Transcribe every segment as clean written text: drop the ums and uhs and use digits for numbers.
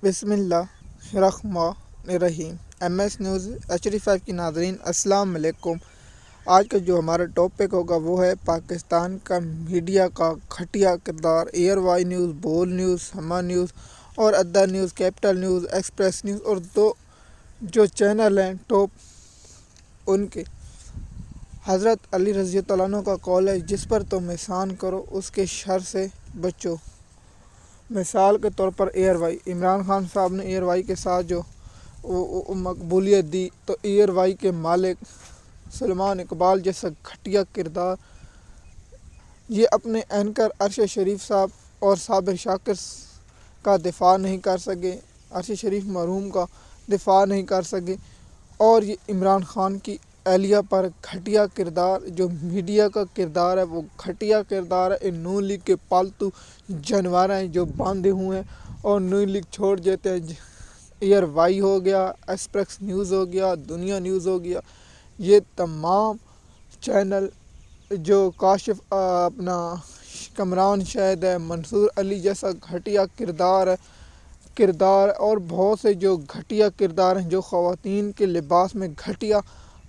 بسم اللہ الرحمن الرحیم۔ MS نیوز HD5 کی ناظرین السلام علیکم۔ آج کا جو ہمارا ٹاپک ہوگا وہ ہے پاکستان کا میڈیا کا گھٹیا کردار۔ ایئر وائی نیوز، بول نیوز، ہما نیوز اور other news, capital news, express news اور دو جو چینل ہیں ٹاپ ان کے۔ حضرت علی رضی اللہ عنہ کا قول ہے، جس پر تم احسان کرو اس کے شر سے بچو۔ مثال کے طور پر ایئر وائی، عمران خان صاحب نے ایئر وائی کے ساتھ جو مقبولیت دی تو ایئر وائی کے مالک سلمان اقبال جیسا گھٹیا کردار یہ اپنے اینکر ارشد شریف صاحب اور صابر شاکر کا دفاع نہیں کر سکے، ارشد شریف مرحوم کا دفاع نہیں کر سکے، اور یہ عمران خان کی اہلیہ پر گھٹیا کردار جو میڈیا کا کردار ہے وہ گھٹیا کردار ہے۔ ان نون لیگ کے پالتو جانور ہیں جو باندھے ہوئے ہیں اور نون لیگ چھوڑ دیتے ہیں۔ ایئر وائی ہو گیا، ایکسپریس نیوز ہو گیا، دنیا نیوز ہو گیا، یہ تمام چینل جو کاشف اپنا کمران شاہد ہے، منصور علی جیسا گھٹیا کردار اور بہت سے جو گھٹیا کردار ہیں جو خواتین کے لباس میں گھٹیا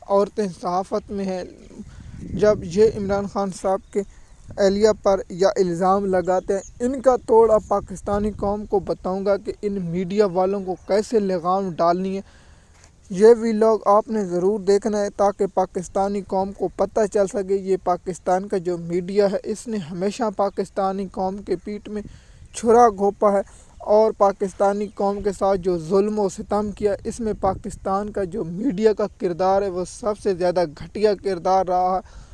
عورتیں صحافت میں ہیں، جب یہ عمران خان صاحب کے اہلیہ پر یا الزام لگاتے ہیں، ان کا توڑ اب پاکستانی قوم کو بتاؤں گا کہ ان میڈیا والوں کو کیسے لگام ڈالنی ہے۔ یہ ویلاگ آپ نے ضرور دیکھنا ہے تاکہ پاکستانی قوم کو پتہ چل سکے یہ پاکستان کا جو میڈیا ہے اس نے ہمیشہ پاکستانی قوم کے پیٹھ میں چھرا گھونپا ہے اور پاکستانی قوم کے ساتھ جو ظلم و ستم کیا، اس میں پاکستان کا جو میڈیا کا کردار ہے وہ سب سے زیادہ گھٹیا کردار رہا ہے۔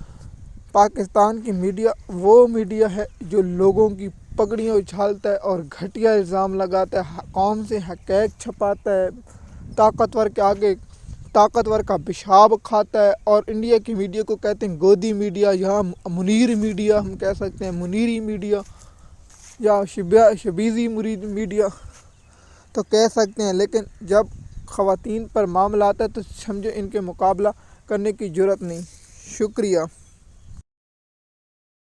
پاکستان کی میڈیا وہ میڈیا ہے جو لوگوں کی پگڑیاں اچھالتا ہے اور گھٹیا الزام لگاتا ہے، قوم سے حقائق چھپاتا ہے، طاقتور کے آگے طاقتور کا پیشاب کھاتا ہے، اور انڈیا کی میڈیا کو کہتے ہیں گودی میڈیا، یہاں منیر میڈیا ہم کہہ سکتے ہیں، منیری میڈیا یا شبیزی میڈیا تو کہہ سکتے ہیں، لیکن جب خواتین پر معاملہ آتا ہے تو سمجھو ان کے مقابلہ کرنے کی جرات نہیں۔ شکریہ۔